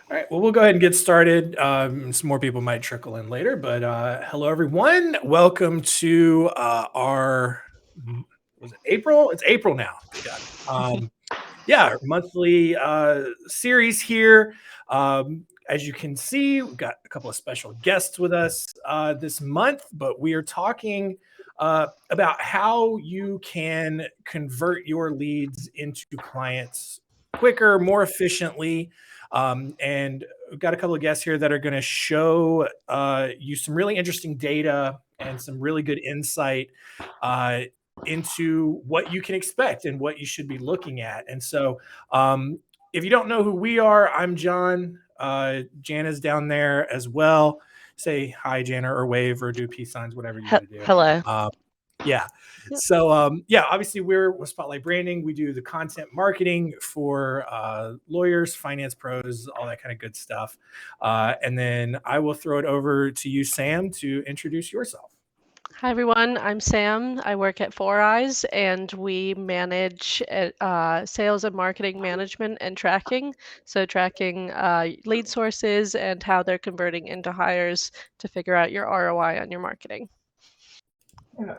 All right, well, we'll go ahead and get started. Some more people might trickle in later, but hello, everyone. Welcome to was it April? It's April now. Yeah. Our monthly series here. As you can see, we've got a couple of special guests with us this month, but we are talking about how you can convert your leads into clients quicker, more efficiently. And we've got a couple of guests here that are going to show you some really interesting data and some really good insight uh, into what you can expect and what you should be looking at. And so, if you don't know who we are, I'm John. Jana's down there as well. Say hi, Jana, or wave, or do peace signs, whatever you got to do. Hello. Yeah. Yep. So, obviously we're with Spotlight Branding. We do the content marketing for lawyers, finance pros, all that kind of good stuff. And then I will throw it over to you, Sam, to introduce yourself. Hi, everyone. I'm Sam. I work at Four Eyes, and we manage sales and marketing management and tracking. So, tracking lead sources and how they're converting into hires to figure out your ROI on your marketing. Yeah.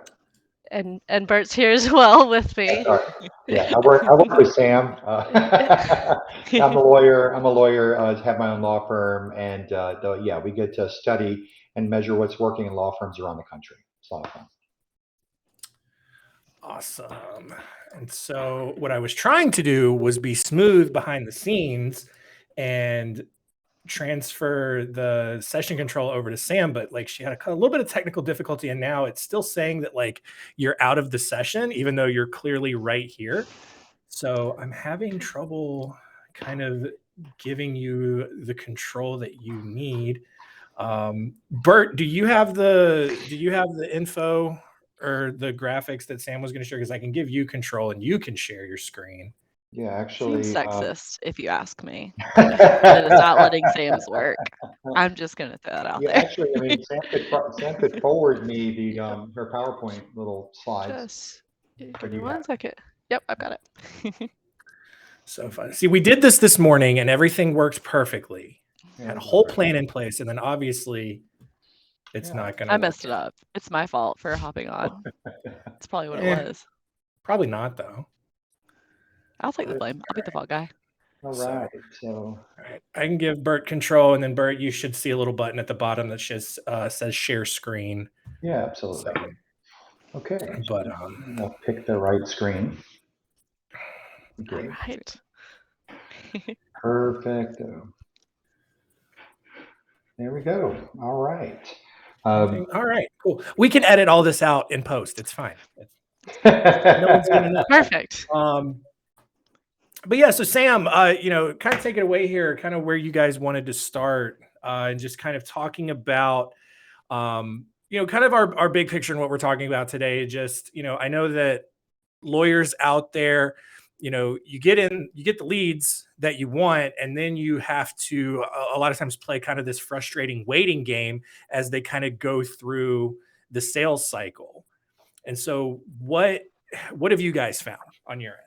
And Bert's here as well with me. Sorry. Yeah, I work with Sam. I'm a lawyer. Have my own law firm, and we get to study and measure what's working in law firms around the country. It's a lot of fun. Awesome. And so what I was trying to do was be smooth behind the scenes and transfer the session control over to Sam, but like she had a little bit of technical difficulty, and now it's still saying that like you're out of the session, even though you're clearly right here. So I'm having trouble kind of giving you the control that you need. Bert, do you have the info or the graphics that Sam was going to share? Because I can give you control and you can share your screen. Yeah, actually, Seems sexist, if you ask me. That is not letting Sam's work. I'm just going to throw that out yeah, there. actually, I mean, Sam could forward me the her PowerPoint little slides. Just give me 1 second. Yep, I've got it. So fun. See, we did this morning and everything worked perfectly. Had a whole plan in place, and then obviously it's not going to I messed it up. It's my fault for hopping on. That's probably what it was. Probably not, though. I'll take the blame. I'll be the fault guy. All right. So, all right. I can give Bert control, and then Bert, you should see a little button at the bottom that says share screen. Yeah, absolutely. So, okay. But I'll pick the right screen. Okay. All right. Perfect. There we go. All right. All right, cool. We can edit all this out in post. It's fine. No one's gonna know. Perfect. But yeah, so Sam, kind of take it away here, kind of where you guys wanted to start, and just kind of talking about, kind of our big picture and what we're talking about today. Just, I know that lawyers out there, you get the leads that you want, and then you have to a lot of times play kind of this frustrating waiting game as they kind of go through the sales cycle. And so what have you guys found on your end?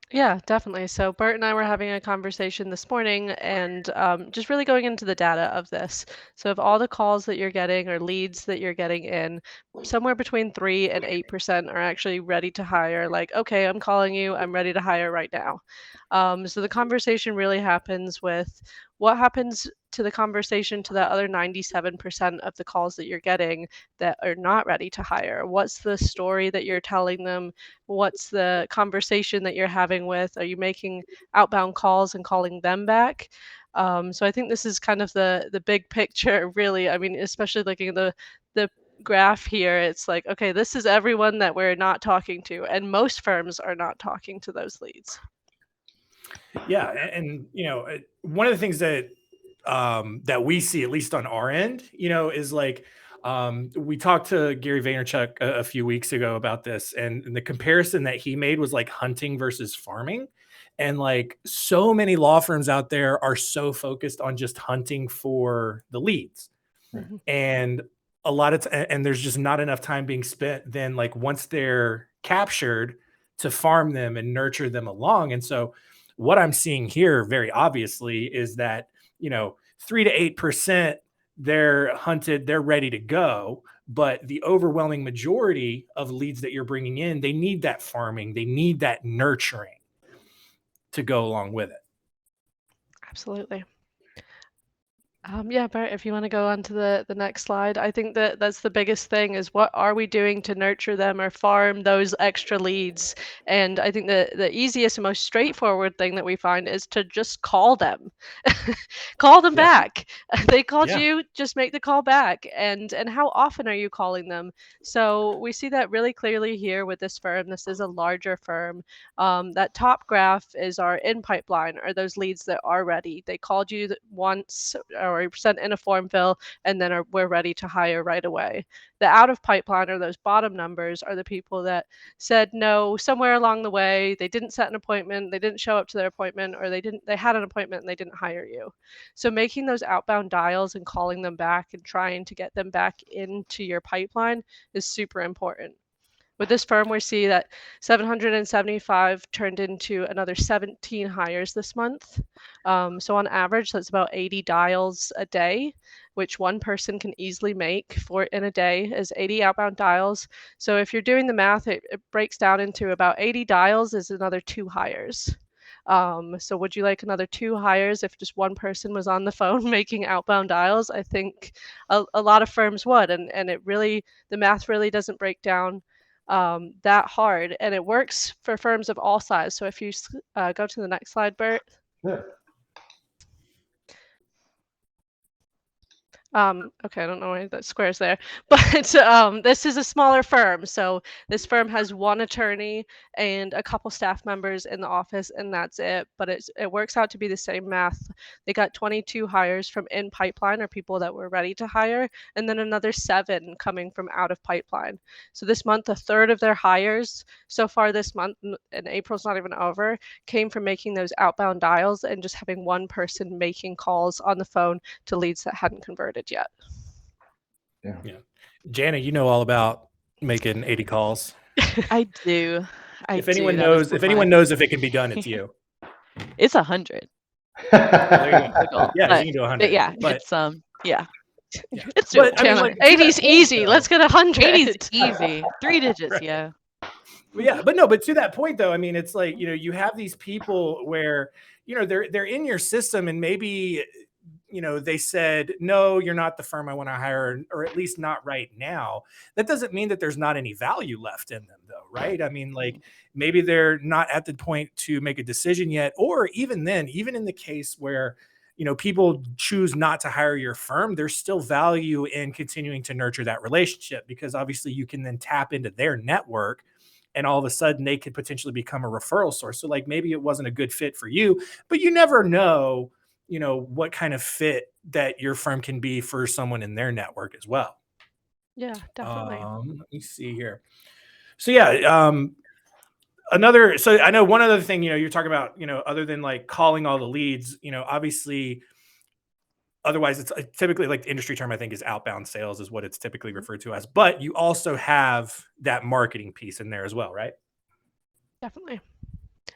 Yeah, definitely. So Bert and I were having a conversation this morning and just really going into the data of this. So of all the calls that you're getting or leads that you're getting in, somewhere between 3 and 8% are actually ready to hire. Like, okay, I'm calling you, I'm ready to hire right now. So the conversation really happens with what happens to the conversation to that other 97% of the calls that you're getting that are not ready to hire. What's the story that you're telling them? What's the conversation that you're having with? Are you making outbound calls and calling them back? So I think this is kind of the big picture, really. I mean, especially looking at the graph here, it's like, okay, this is everyone that we're not talking to, and most firms are not talking to those leads. Yeah, and one of the things that that we see, at least on our end, is like we talked to Gary Vaynerchuk a few weeks ago about this, and the comparison that he made was like hunting versus farming. And like so many law firms out there are so focused on just hunting for the leads. Mm-hmm. And a lot of and there's just not enough time being spent then like once they're captured to farm them and nurture them along. And so what I'm seeing here very obviously is that 3 to 8%, they're hunted, they're ready to go. But the overwhelming majority of leads that you're bringing in, they need that farming, they need that nurturing to go along with it. Absolutely. Yeah, Bert, if you want to go on to the next slide, I think that that's the biggest thing is what are we doing to nurture them or farm those extra leads? And I think the easiest and most straightforward thing that we find is to just call them. Call them Yeah. back. They called Yeah. you, just make the call back. And how often are you calling them? So we see that really clearly here with this firm. This is a larger firm. That top graph is our in pipeline, or those leads that are ready. They called you once or sent in a form fill, and then we're ready to hire right away. The out of pipeline, or those bottom numbers, are the people that said no somewhere along the way. They didn't set an appointment, they didn't show up to their appointment, or they had an appointment and they didn't hire you. So making those outbound dials and calling them back and trying to get them back into your pipeline is super important. With this firm, we see that 775 turned into another 17 hires this month. So on average, that's about 80 dials a day, which one person can easily make in a day is 80 outbound dials. So if you're doing the math, it breaks down into about 80 dials is another 2 hires. So would you like another 2 hires if just one person was on the phone making outbound dials? I think a lot of firms would, and the math really doesn't break down that hard, and it works for firms of all size. So if you go to the next slide, Bert. Sure. Okay, I don't know why that square's there, but this is a smaller firm. So this firm has 1 attorney and a couple staff members in the office, and that's it. But it works out to be the same math. They got 22 hires from in pipeline, or people that were ready to hire, and then another 7 coming from out of pipeline. So this month, a third of their hires so far this month, and April's not even over, came from making those outbound dials and just having one person making calls on the phone to leads that hadn't converted yet. Yeah. Jana, you know all about making 80 calls. I do. If anyone knows if it can be done, it's you. It's 100. There you go. Yeah, But, you can do 100. but yeah, But it's yeah. yeah. It's But, doable. I mean, like, 80's easy. though. Let's get 100. 80's easy. 3 digits, Right. yeah. Yeah, but to that point though, I mean, it's like, you have these people where, they're in your system, and maybe, they said, no, you're not the firm I want to hire, or at least not right now. That doesn't mean that there's not any value left in them though, right? I mean, like, maybe they're not at the point to make a decision yet, or even then, even in the case where, people choose not to hire your firm, there's still value in continuing to nurture that relationship, because obviously you can then tap into their network, and all of a sudden they could potentially become a referral source. So like, maybe it wasn't a good fit for you, but you never know, what kind of fit that your firm can be for someone in their network as well. Yeah, definitely. Let me see here. So yeah, so I know one other thing, you're talking about, other than like calling all the leads, obviously, otherwise it's typically, like, the industry term, I think, is outbound sales is what it's typically referred to as, but you also have that marketing piece in there as well, right? Definitely.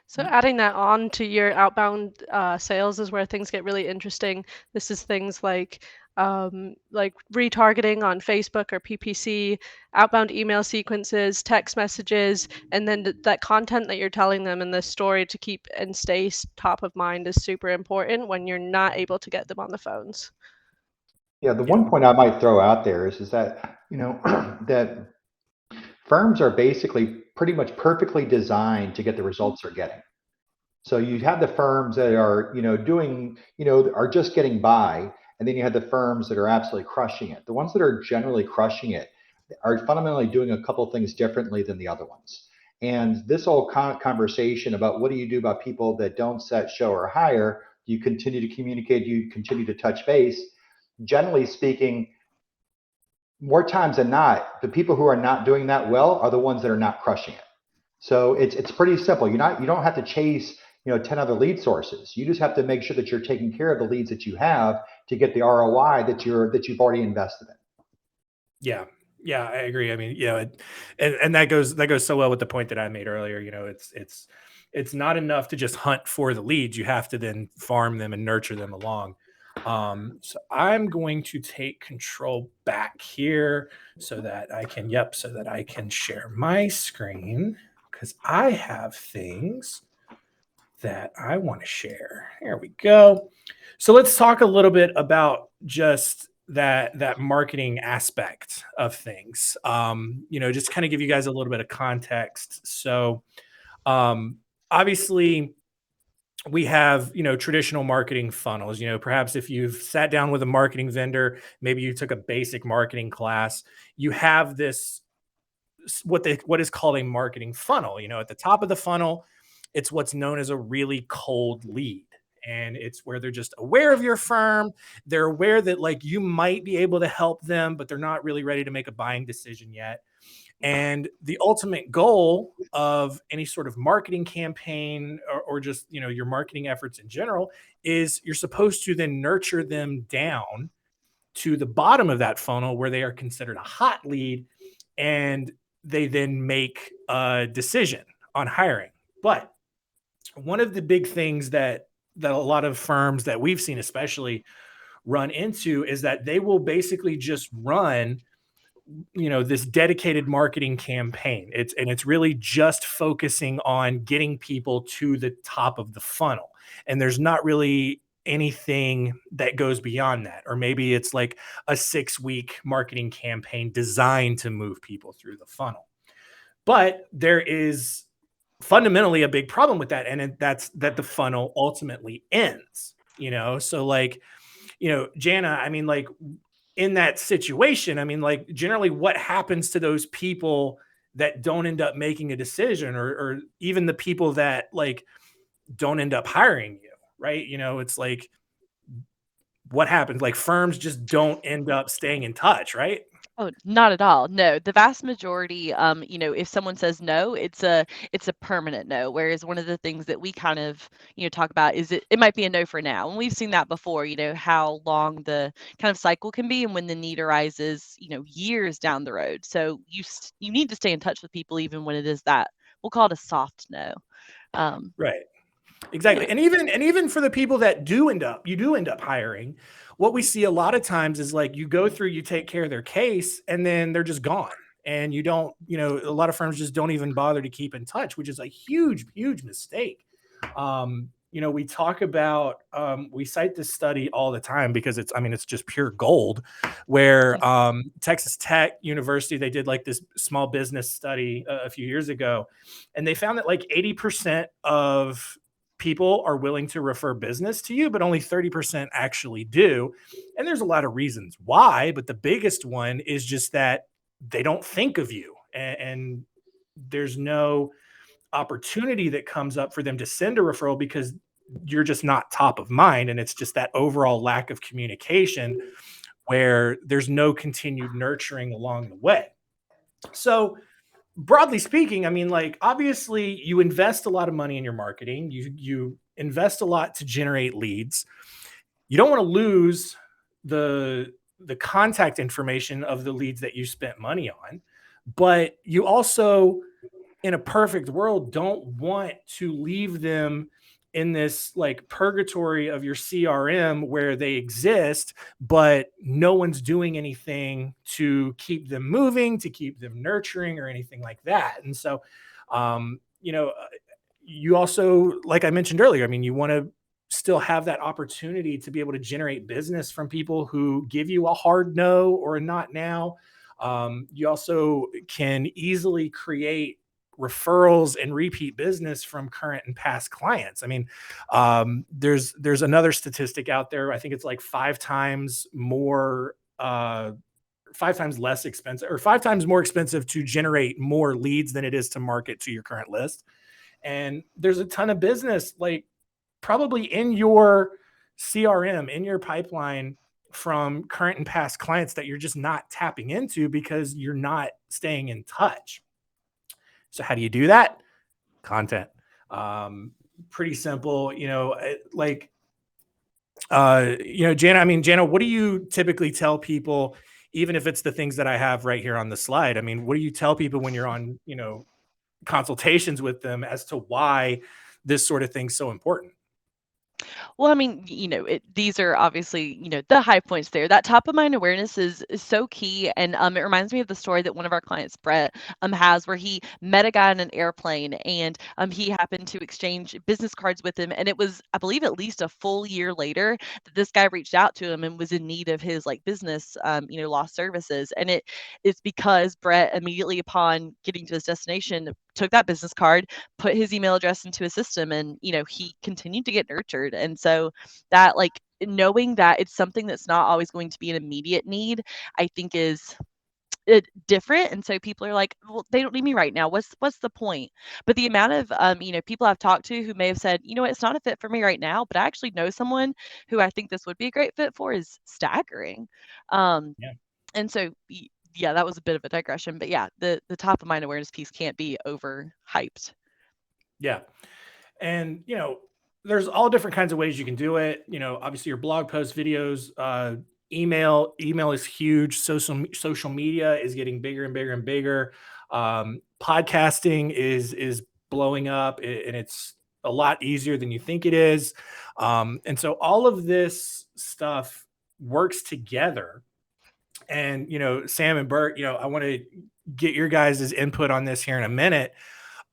So adding that on to your outbound sales is where things get really interesting. This is things like retargeting on Facebook or PPC, outbound email sequences, text messages, and then that content that you're telling them in the story to keep and stay top of mind is super important when you're not able to get them on the phones. Yeah, the one point I might throw out there is that, that firms are basically pretty much perfectly designed to get the results they're getting. So you have the firms that are, doing, are just getting by, and then you have the firms that are absolutely crushing it. The ones that are generally crushing it are fundamentally doing a couple things differently than the other ones. And this whole conversation about what do you do about people that don't set, show, or hire, you continue to communicate, you continue to touch base. Generally speaking, more times than not, the people who are not doing that well are the ones that are not crushing it. So it's pretty simple. You don't have to chase 10 other lead sources. You just have to make sure that you're taking care of the leads that you have to get the ROI that you've already invested in. Yeah, I agree. I mean, and that goes so well with the point that I made earlier. It's not enough to just hunt for the leads. You have to then farm them and nurture them along. So I'm going to take control back here so that I can share my screen, because I have things that I want to share. There we go. So let's talk a little bit about just that marketing aspect of things. Just kind of give you guys a little bit of context. So obviously we have, traditional marketing funnels. Perhaps if you've sat down with a marketing vendor, maybe you took a basic marketing class, you have this what is called a marketing funnel. At the top of the funnel, it's what's known as a really cold lead. And it's where they're just aware of your firm. They're aware that like you might be able to help them, but they're not really ready to make a buying decision yet. And the ultimate goal of any sort of marketing campaign, or just, your marketing efforts in general, is you're supposed to then nurture them down to the bottom of that funnel where they are considered a hot lead, and they then make a decision on hiring. But one of the big things that a lot of firms that we've seen especially run into is that they will basically just run this dedicated marketing campaign. It's really just focusing on getting people to the top of the funnel, and there's not really anything that goes beyond that. Or maybe it's like a 6-week marketing campaign designed to move people through the funnel. But there is fundamentally a big problem with that, and that's that the funnel ultimately ends. So like, Jana, I mean, like, in that situation, I mean, like, generally what happens to those people that don't end up making a decision, or even the people that like don't end up hiring you, right? It's like, what happens? Like, firms just don't end up staying in touch, right? Oh, not at all. No, the vast majority, if someone says no, it's a permanent no. Whereas one of the things that we kind of, talk about is it might be a no for now. And we've seen that before, how long the kind of cycle can be and when the need arises, years down the road. So you need to stay in touch with people even when it is that, we'll call it a soft no. Right. Exactly. And even for the people that you do end up hiring, what we see a lot of times is like you go through, you take care of their case, and then they're just gone. And you don't, a lot of firms just don't even bother to keep in touch, which is a huge, huge mistake. We talk about, we cite this study all the time because it's just pure gold, where Texas Tech University, they did like this small business study a few years ago, and they found that like 80% of people are willing to refer business to you, but only 30% actually do. And there's a lot of reasons why, but the biggest one is just that they don't think of you, and there's no opportunity that comes up for them to send a referral because you're just not top of mind. And it's just that overall lack of communication where there's no continued nurturing along the way. So broadly speaking, I mean, like, obviously you invest a lot of money in your marketing. You invest a lot to generate leads. You don't want to lose the contact information of the leads that you spent money on, but you also, in a perfect world, don't want to leave them in this like purgatory of your CRM where they exist, but no one's doing anything to keep them moving, to keep them nurturing, or anything like that. And so, you also, like I mentioned earlier, I mean, you want to still have that opportunity to be able to generate business from people who give you a hard no or a not now. You also can easily create referrals and repeat business from current and past clients. I mean, there's another statistic out there. I think it's like 5 times more, 5 times less expensive, or 5 times more expensive to generate more leads than it is to market to your current list. And there's a ton of business, like probably in your CRM, in your pipeline, from current and past clients that you're just not tapping into because you're not staying in touch. So how do you do that? Content. Pretty simple, Jana, I mean, Jana, what do you typically tell people, even if it's the things that I have right here on the slide? I mean, what do you tell people when you're on, consultations with them as to why this sort of thing's so important? Well, I mean, these are obviously, the high points there. That top of mind awareness is so key. And it reminds me of the story that one of our clients, Brett, has where he met a guy in an airplane and he happened to exchange business cards with him. And it was, I believe, at least a full year later that this guy reached out to him and was in need of his like business, lost services. And it's because Brett immediately upon getting to his destination took that business card, put his email address into a system, and he continued to get nurtured. And so that, like, knowing that it's something that's not always going to be an immediate need, I think is different. And so people are like, well, they don't need me right now, what's the point? But the amount of people I've talked to who may have said, it's not a fit for me right now, but I actually know someone who I think this would be a great fit for, is staggering. Yeah. And so yeah, that was a bit of a digression, but yeah, the top of mind awareness piece can't be overhyped. Yeah. And, there's all different kinds of ways you can do it. Obviously your blog posts, videos, email is huge. Social media is getting bigger and bigger and bigger. Podcasting is blowing up, and it's a lot easier than you think it is. And so all of this stuff works together. And, Sam and Bert, I want to get your guys' input on this here in a minute,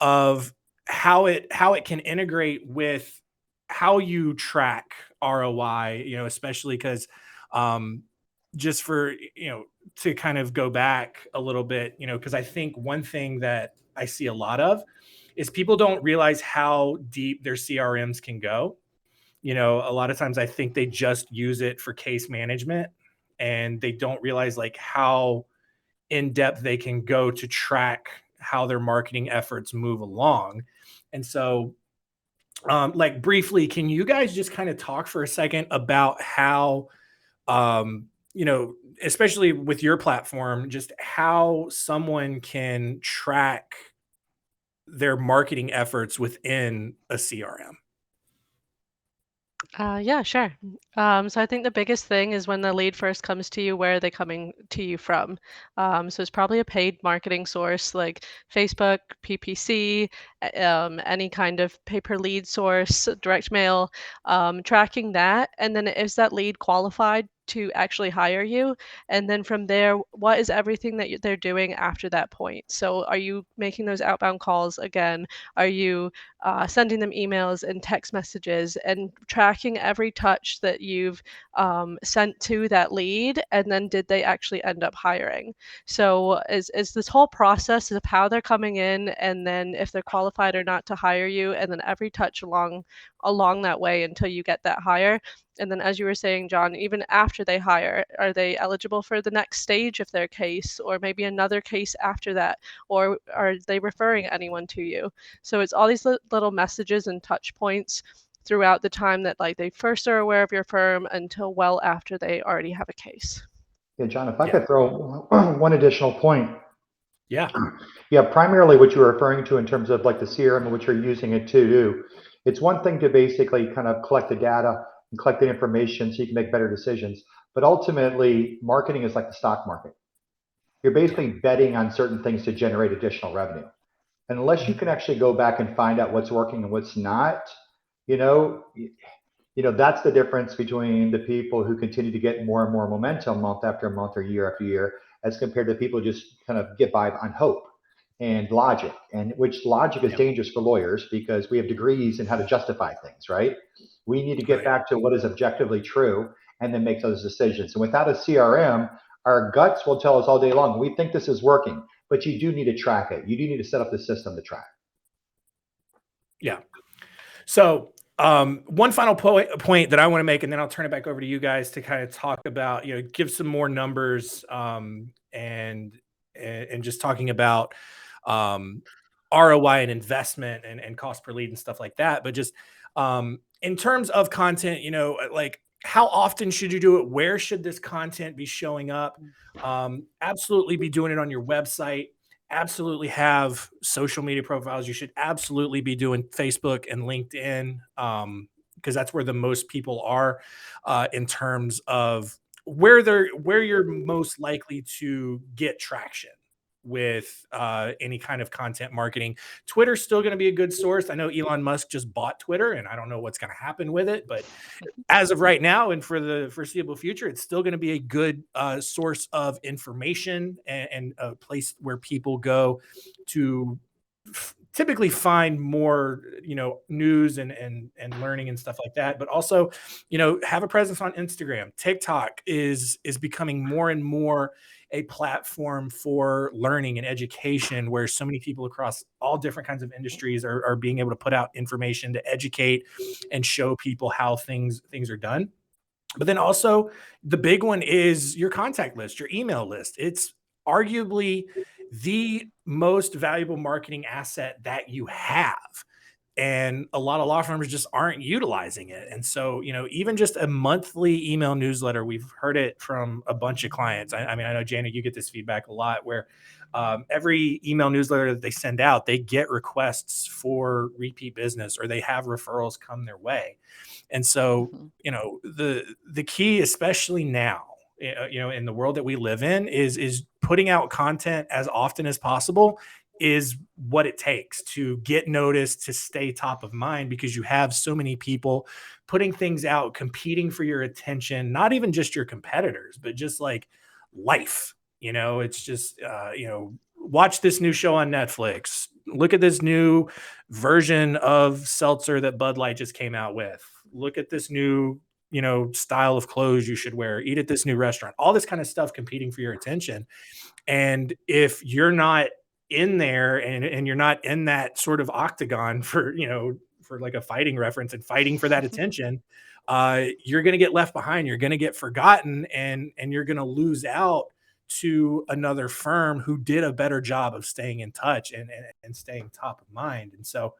of how it can integrate with how you track ROI, especially because just for, to kind of go back a little bit, because I think one thing that I see a lot of is people don't realize how deep their CRMs can go. A lot of times I think they just use it for case management, and they don't realize like how in depth they can go to track how their marketing efforts move along. And so, like briefly, can you guys just kind of talk for a second about how, especially with your platform, just how someone can track their marketing efforts within a CRM? Yeah, sure. So I think the biggest thing is when the lead first comes to you, where are they coming to you from? So it's probably a paid marketing source like Facebook, PPC, any kind of pay-per-lead source, direct mail, tracking that. And then is that lead qualified to actually hire you? And then from there, what is everything that they're doing after that point? So are you making those outbound calls again? Are you sending them emails and text messages and tracking every touch that you've sent to that lead? And then did they actually end up hiring? So is this whole process of how they're coming in, and then if they're qualified or not to hire you, and then every touch along that way until you get that hire. And then, as you were saying, John, even after they hire, are they eligible for the next stage of their case, or maybe another case after that? Or are they referring anyone to you? So it's all these little messages and touch points throughout the time that like they first are aware of your firm until well after they already have a case. Yeah, John, if I could throw one additional point. Yeah. Yeah, primarily what you're referring to in terms of like the CRM and what you're using it to do. It's one thing to basically kind of collect the data and collect the information so you can make better decisions. But ultimately, marketing is like the stock market. You're basically betting on certain things to generate additional revenue. And unless you can actually go back and find out what's working and what's not, that's the difference between the people who continue to get more and more momentum month after month or year after year, as compared to people who just kind of get by on hope and logic, and which logic is dangerous for lawyers because we have degrees in how to justify things, right? We need to get back to what is objectively true and then make those decisions. And without a CRM, our guts will tell us all day long, we think this is working, but you do need to track it. You do need to set up the system to track. Yeah. So one final point that I want to make, and then I'll turn it back over to you guys to kind of talk about, give some more numbers and just talking about ROI and investment and cost per lead and stuff like that. But just in terms of content, like how often should you do it? Where should this content be showing up? Absolutely be doing it on your website. Absolutely have social media profiles. You should absolutely be doing Facebook and LinkedIn because that's where the most people are in terms of where you're most likely to get traction with any kind of content marketing. Twitter's still going to be a good source. I know Elon Musk just bought Twitter, and I don't know what's going to happen with it, but as of right now and for the foreseeable future, it's still going to be a good source of information and a place where people go to typically find more, news and learning and stuff like that. But also, have a presence on Instagram. TikTok is becoming more and more a platform for learning and education, where so many people across all different kinds of industries are being able to put out information to educate and show people how things are done. But then also the big one is your contact list, your email list. It's arguably the most valuable marketing asset that you have. And a lot of law firms just aren't utilizing it. And so, even just a monthly email newsletter, we've heard it from a bunch of clients. I mean, I know, Janet, you get this feedback a lot, where every email newsletter that they send out, they get requests for repeat business, or they have referrals come their way. And so, the key, especially now, in the world that we live in, is putting out content as often as possible is what it takes to get noticed, to stay top of mind, because you have so many people putting things out, competing for your attention, not even just your competitors, but just like life. It's just, watch this new show on Netflix. Look at this new version of seltzer that Bud Light just came out with. Look at this new, style of clothes you should wear. Eat at this new restaurant. All this kind of stuff competing for your attention. And if you're not in there and you're not in that sort of octagon for like a fighting reference and fighting for that attention, you're going to get left behind. You're going to get forgotten, and you're going to lose out to another firm who did a better job of staying in touch and staying top of mind. And so,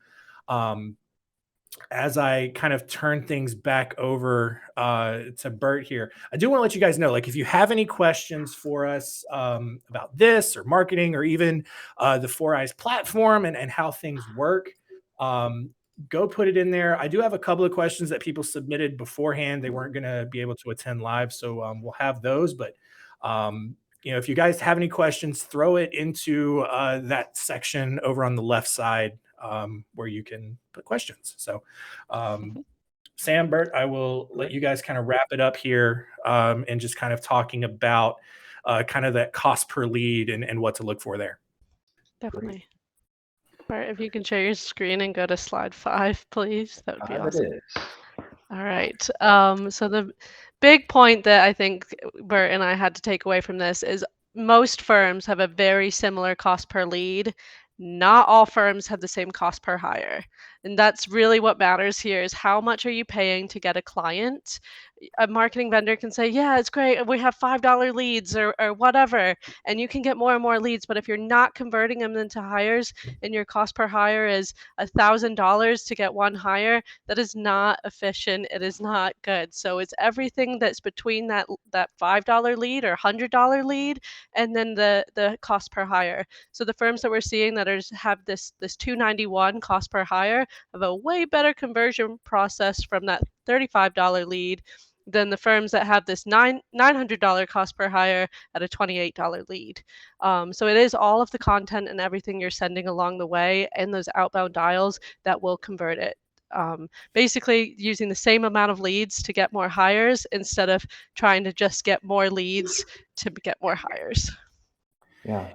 as I kind of turn things back over to Bert here, I do want to let you guys know, like, if you have any questions for us about this or marketing, or even the 4eyes platform and how things work, go put it in there. I do have a couple of questions that people submitted beforehand. They weren't going to be able to attend live, so we'll have those. But if you guys have any questions, throw it into that section over on the left side, where you can put questions. So, Sam, Bert, I will let you guys kind of wrap it up here, and just kind of talking about kind of that cost per lead and what to look for there. Definitely. Bert, if you can share your screen and go to slide 5, please, that would be awesome. It is. All right. So the big point that I think Bert and I had to take away from this is most firms have a very similar cost per lead. Not all firms have the same cost per hire. And that's really what matters here, is how much are you paying to get a client? A marketing vendor can say, yeah, it's great, we have $5 leads or whatever, and you can get more and more leads. But if you're not converting them into hires, and your cost per hire is $1,000 to get one hire, that is not efficient. It is not good. So it's everything that's between that $5 lead or $100 lead, and then the cost per hire. So the firms that we're seeing that have this $291 cost per hire have a way better conversion process from that $35 lead than the firms that have this $900 cost per hire at a $28 lead. So it is all of the content and everything you're sending along the way and those outbound dials that will convert it. Basically using the same amount of leads to get more hires, instead of trying to just get more leads to get more hires.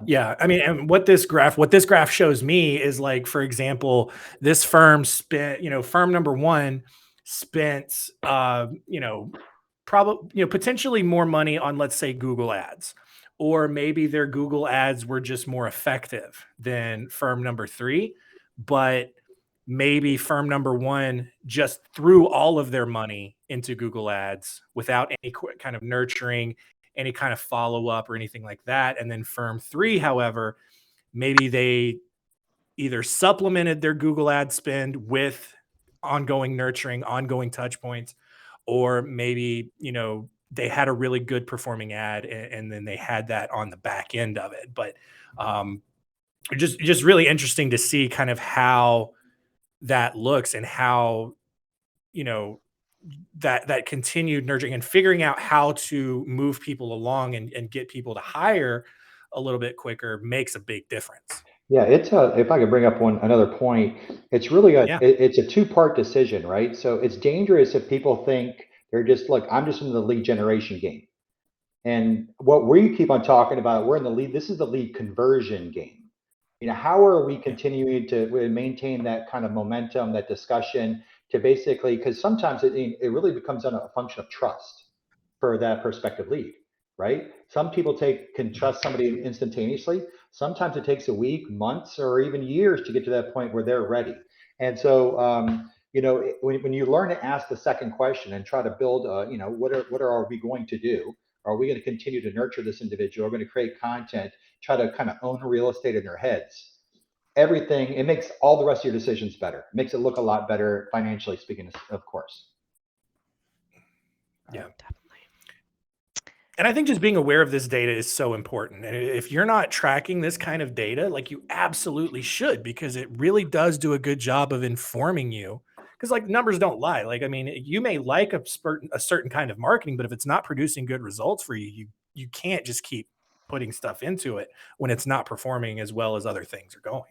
Yeah. I mean, and what this graph shows me is, like, for example, this firm spent, firm number one spent, probably, potentially more money on, let's say, Google ads, or maybe their Google ads were just more effective than firm number 3, but maybe firm number 1 just threw all of their money into Google ads without any kind of nurturing, any kind of follow-up or anything like that. And then firm 3, however, maybe they either supplemented their Google ad spend with ongoing nurturing, ongoing touch points, or maybe, they had a really good performing ad and then they had that on the back end of it. But just really interesting to see kind of how that looks, and how, that continued nurturing and figuring out how to move people along and get people to hire a little bit quicker makes a big difference. Yeah, it's if I could bring up another point, it's really Yeah. it's a two-part decision, right? So it's dangerous if people think they're just, look, I'm just in the lead generation game. And what we keep on talking about, we're in the lead, this is the lead conversion game. How are we continuing to maintain that kind of momentum, that discussion, to basically, because sometimes it really becomes a function of trust for that prospective lead, right? Some people can trust somebody instantaneously. Sometimes it takes a week, months, or even years to get to that point where they're ready. And so, when you learn to ask the second question and try to build, what are we going to do? Are we going to continue to nurture this individual? Are we going to create content, try to kind of own real estate in their heads? Everything, it makes all the rest of your decisions better. It makes it look a lot better financially speaking, of course. Yeah. Definitely. And I think just being aware of this data is so important. And if you're not tracking this kind of data, like, you absolutely should, because it really does do a good job of informing you. Because, like, numbers don't lie. Like, I mean, you may like a certain kind of marketing, but if it's not producing good results for you, you can't just keep putting stuff into it when it's not performing as well as other things are going.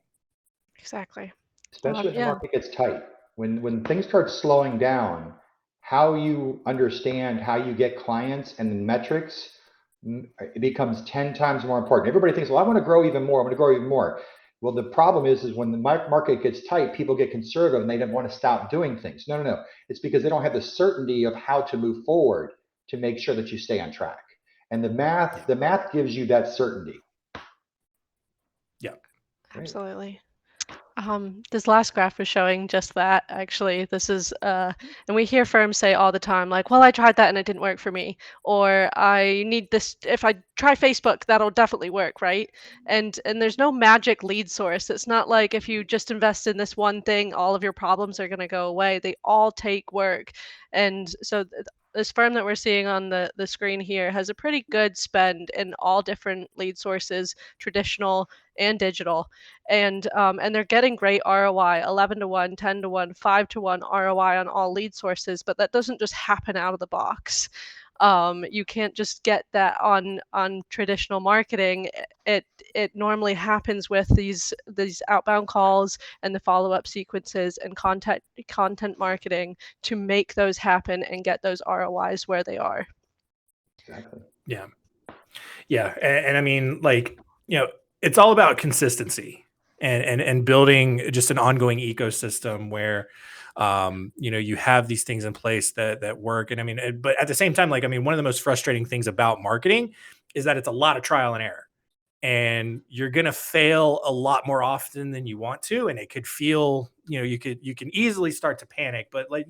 Exactly. Especially when the Yeah. market gets tight. When things start slowing down, how you understand how you get clients and the metrics, it becomes 10 times more important. Everybody thinks, well, I want to grow even more. I want to grow even more. Well, the problem is when the market gets tight, people get conservative and they don't want to stop doing things. No. It's because they don't have the certainty of how to move forward to make sure that you stay on track. And the math gives you that certainty. Yeah. Absolutely. This last graph was showing just that, actually. This is, and we hear firms say all the time, like, well, I tried that and it didn't work for me. Or I need this, if I try Facebook, that'll definitely work, right? And there's no magic lead source. It's not like if you just invest in this one thing, all of your problems are going to go away. They all take work. And so this firm that we're seeing on the screen here has a pretty good spend in all different lead sources, traditional and digital. And they're getting great ROI, 11 to 1, 10 to 1, 5 to 1 ROI on all lead sources, but that doesn't just happen out of the box. You can't just get that on traditional marketing. It normally happens with these outbound calls and the follow-up sequences and content marketing to make those happen and get those ROIs where they are. Exactly. Yeah. And I mean, like, it's all about consistency and building just an ongoing ecosystem where, you have these things in place that work. And I mean, but at the same time, like, I mean, one of the most frustrating things about marketing is that it's a lot of trial and error, and you're going to fail a lot more often than you want to. And it could feel, you can easily start to panic, but, like,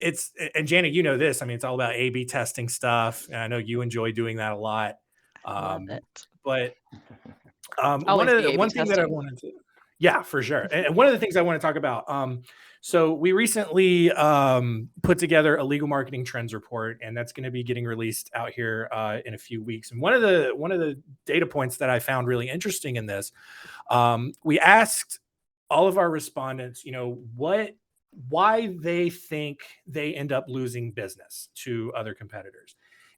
and Janet, this, I mean, it's all about A/B testing stuff. And I know you enjoy doing that a lot. Love it. But Always the A/B one thing that I testing. wanted to, yeah, for sure. And one of the things I want to talk about, so we recently put together a legal marketing trends report, and that's going to be getting released out here in a few weeks. And one of the data points that I found really interesting in this, we asked all of our respondents, why they think they end up losing business to other competitors.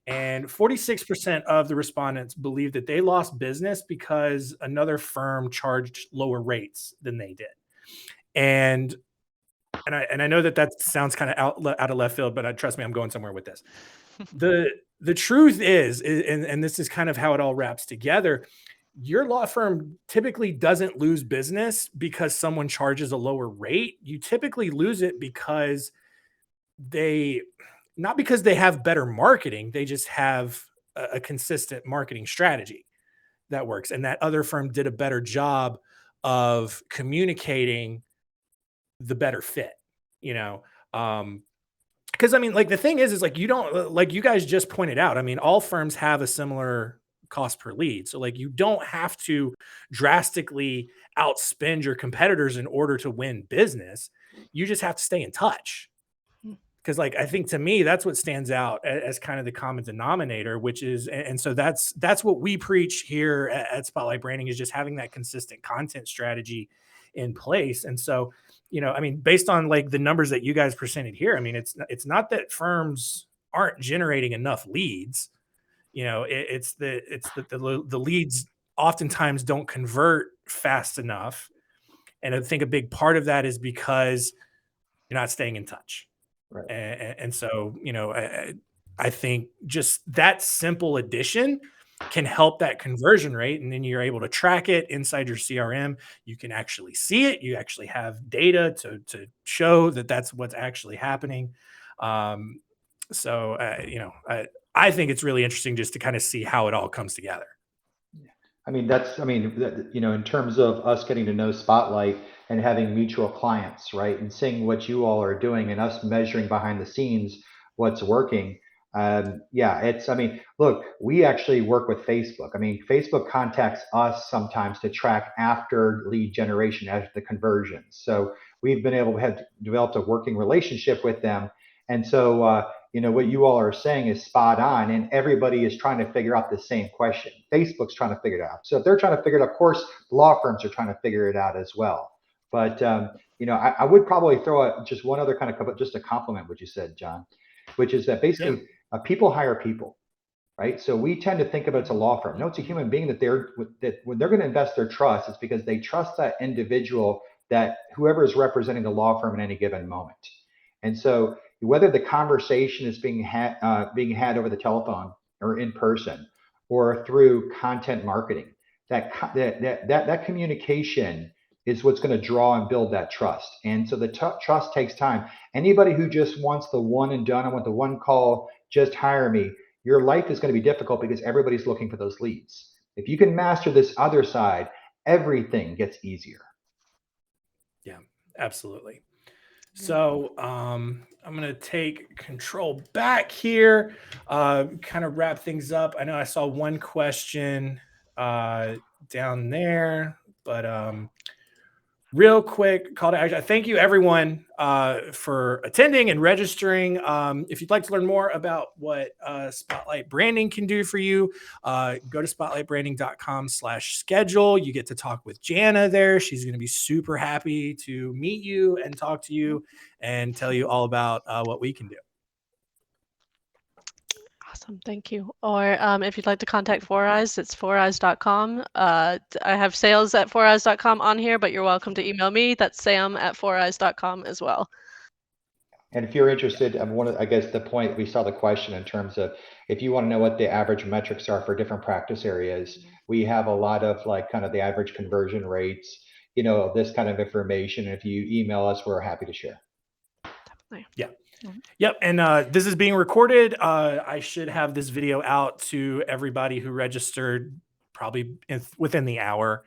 And 46% of the respondents believe that they lost business because another firm charged lower rates than they did. And I know that sounds kind of out of left field, but trust me, I'm going somewhere with this. The truth is, and this is kind of how it all wraps together, your law firm typically doesn't lose business because someone charges a lower rate. You typically lose it because not because they have better marketing, they just have a consistent marketing strategy that works. And that other firm did a better job of communicating the better fit, because I mean, like, the thing is like, you don't, like you guys just pointed out, I mean, all firms have a similar cost per lead. So, like, you don't have to drastically outspend your competitors in order to win business. You just have to stay in touch. Because, like, I think to me, that's what stands out as kind of the common denominator, which is, and so that's what we preach here at Spotlight Branding, is just having that consistent content strategy in place. And so, I mean, based on, like, the numbers that you guys presented here, I mean, it's not that firms aren't generating enough leads. it's that the leads oftentimes don't convert fast enough. And I think a big part of that is because you're not staying in touch. Right. And so, I think just that simple addition can help that conversion rate. And then you're able to track it inside your CRM. You can actually see it. You actually have data to show that that's what's actually happening. I think it's really interesting just to kind of see how it all comes together. In terms of us getting to know Spotlight and having mutual clients, right? And seeing what you all are doing and us measuring behind the scenes what's working. Look, we actually work with Facebook. Facebook contacts us sometimes to track after lead generation, after the conversions. So we've been able to have developed a working relationship with them. And so, what you all are saying is spot on, and everybody is trying to figure out the same question. Facebook's trying to figure it out. So if they're trying to figure it out, of course, law firms are trying to figure it out as well. But, I would probably throw out just one other just a compliment what you said, John, which is that basically people hire people, right? So we tend to think of it as a law firm. No, it's a human being that when they're going to invest their trust, it's because they trust that individual, that whoever is representing the law firm at any given moment. And so whether the conversation is being had over the telephone or in person or through content marketing, that communication is what's going to draw and build that trust. And so the trust takes time. Anybody who just wants the one and done, I want the one call, just hire me, your life is going to be difficult because everybody's looking for those leads. If you can master this other side, everything gets easier. Yeah, absolutely. So I'm going to take control back here, kind of wrap things up. I know I saw one question down there, but real quick call to action. Thank you, everyone, for attending and registering. If you'd like to learn more about what Spotlight Branding can do for you, go to spotlightbranding.com/schedule. You get to talk with Jana there. She's going to be super happy to meet you and talk to you and tell you all about what we can do. Awesome. Thank you. Or if you'd like to contact 4eyes, it's 4eyes.com. I have sales at 4eyes.com on here, but you're welcome to email me. That's sam@4eyes.com as well. And if you're interested, I guess the point, we saw the question in terms of if you want to know what the average metrics are for different practice areas, we have a lot of kind of the average conversion rates, this kind of information. If you email us, we're happy to share. Definitely. Yeah. Yep. And this is being recorded. I should have this video out to everybody who registered probably within the hour.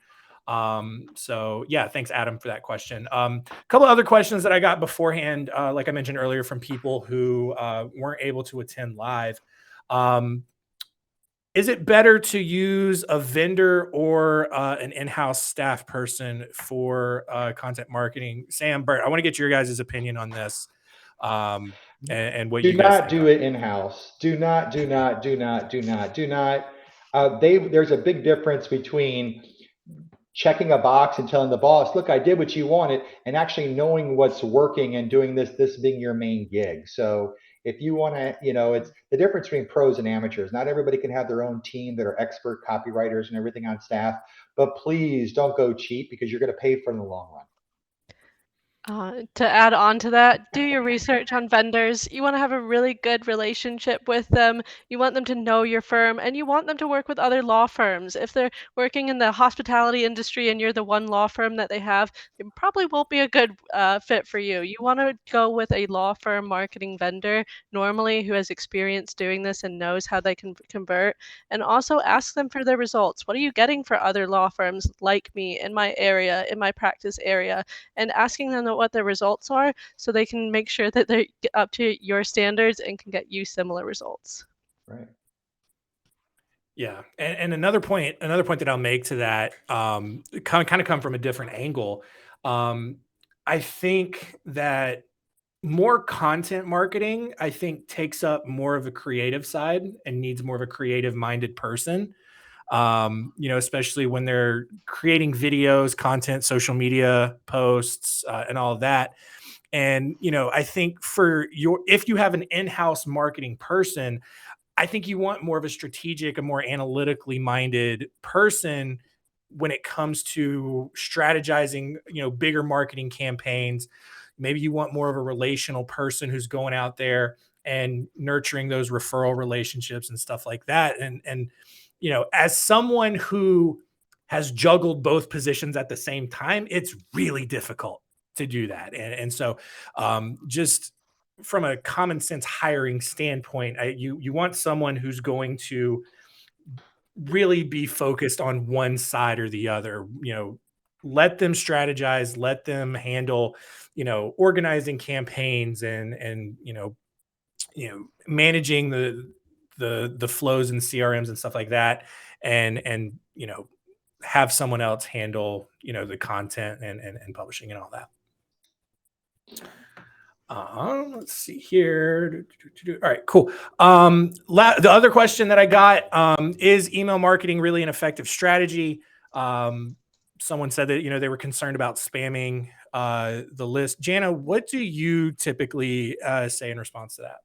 So yeah, thanks, Adam, for that question. A couple of other questions that I got beforehand, like I mentioned earlier, from people who weren't able to attend live. Is it better to use a vendor or an in-house staff person for content marketing? Sam, Bert, I want to get your guys' opinion on this. And what do you guys not do it in-house. Do not. There's a big difference between checking a box and telling the boss, look, I did what you wanted, and actually knowing what's working and doing this being your main gig. So if you want to, it's the difference between pros and amateurs. Not everybody can have their own team that are expert copywriters and everything on staff, but please don't go cheap because you're going to pay for it in the long run. To add on to that, do your research on vendors. You want to have a really good relationship with them. You want them to know your firm, and you want them to work with other law firms. If they're working in the hospitality industry and you're the one law firm that they have, it probably won't be a good fit for you. You want to go with a law firm marketing vendor, normally who has experience doing this and knows how they can convert, and also ask them for their results. What are you getting for other law firms like me in my area, in my practice area? And asking them what their results are so they can make sure that they're up to your standards and can get you similar results. Right. Yeah. And another point that I'll make to that, kind of come from a different angle. I think that more content marketing, takes up more of a creative side and needs more of a creative minded person. Especially when they're creating videos, content, social media posts, and all of that. And, I think if you have an in-house marketing person, I think you want more of a strategic, a more analytically minded person when it comes to strategizing, bigger marketing campaigns. Maybe you want more of a relational person who's going out there and nurturing those referral relationships and stuff like that. And as someone who has juggled both positions at the same time, it's really difficult to do that. And so just from a common sense hiring standpoint, you want someone who's going to really be focused on one side or the other. Let them strategize, let them handle, organizing campaigns and managing the flows and CRMs and stuff like that, and have someone else handle the content and publishing and all that. Let's see here. All right, cool. The other question that I got is email marketing really an effective strategy? Someone said that they were concerned about spamming the list. Jana, what do you typically say in response to that?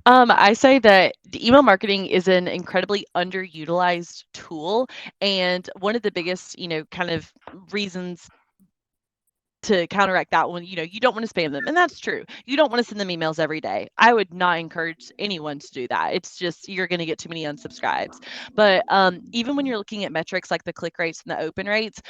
I say that the email marketing is an incredibly underutilized tool, and one of the biggest, kind of reasons to counteract that one, you don't want to spam them. And that's true. You don't want to send them emails every day. I would not encourage anyone to do that. It's just, you're going to get too many unsubscribes. But even when you're looking at metrics like the click rates and the open rates,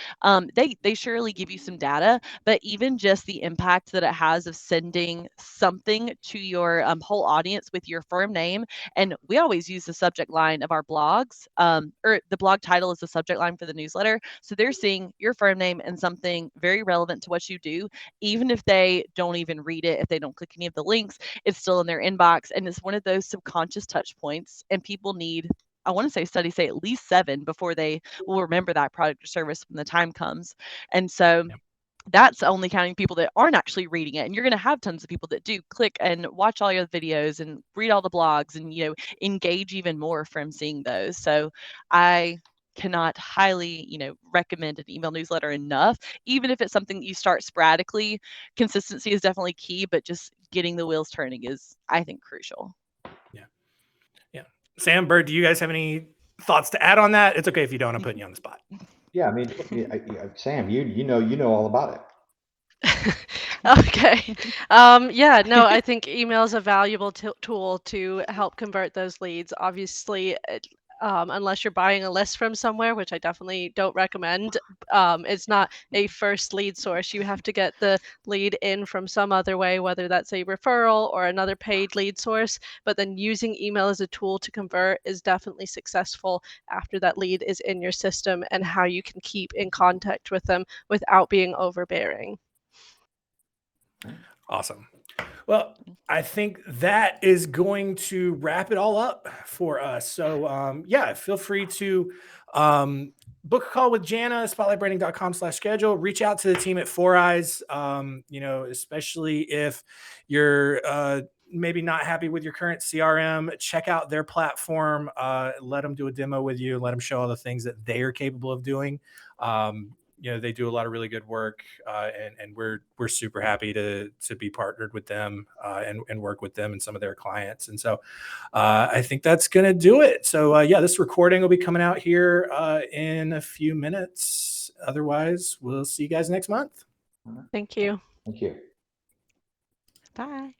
they surely give you some data, but even just the impact that it has of sending something to your whole audience with your firm name. And we always use the subject line of our blogs, or the blog title is the subject line for the newsletter. So they're seeing your firm name and something very relevant to what you do. Even if they don't even read it, if they don't click any of the links, it's still in their inbox. And it's one of those subconscious touch points. And people need, I want to say studies say at least 7 before they will remember that product or service when the time comes. And so that's only counting people that aren't actually reading it. And you're going to have tons of people that do click and watch all your videos and read all the blogs and, engage even more from seeing those. So I cannot highly, recommend an email newsletter enough. Even if it's something that you start sporadically, consistency is definitely key, but just getting the wheels turning is, I think, crucial. Yeah. Sam, Bird, do you guys have any thoughts to add on that? It's okay if you don't. I'm putting you on the spot. Yeah, I mean, Sam, you know all about it. Okay. I think email is a valuable tool to help convert those leads. Obviously, unless you're buying a list from somewhere, which I definitely don't recommend, it's not a first lead source. You have to get the lead in from some other way, whether that's a referral or another paid lead source. But then using email as a tool to convert is definitely successful after that lead is in your system, and how you can keep in contact with them without being overbearing. Awesome. Well, I think that is going to wrap it all up for us. So feel free to book a call with Jana, spotlightbranding.com/schedule. Reach out to the team at 4eyes, especially if you're maybe not happy with your current CRM. Check out their platform. Let them do a demo with you. Let them show all the things that they are capable of doing. They do a lot of really good work, and we're super happy to be partnered with them and work with them and some of their clients. And so I think that's going to do it. So this recording will be coming out here in a few minutes. Otherwise, we'll see you guys next month. Thank you. Thank you. Bye.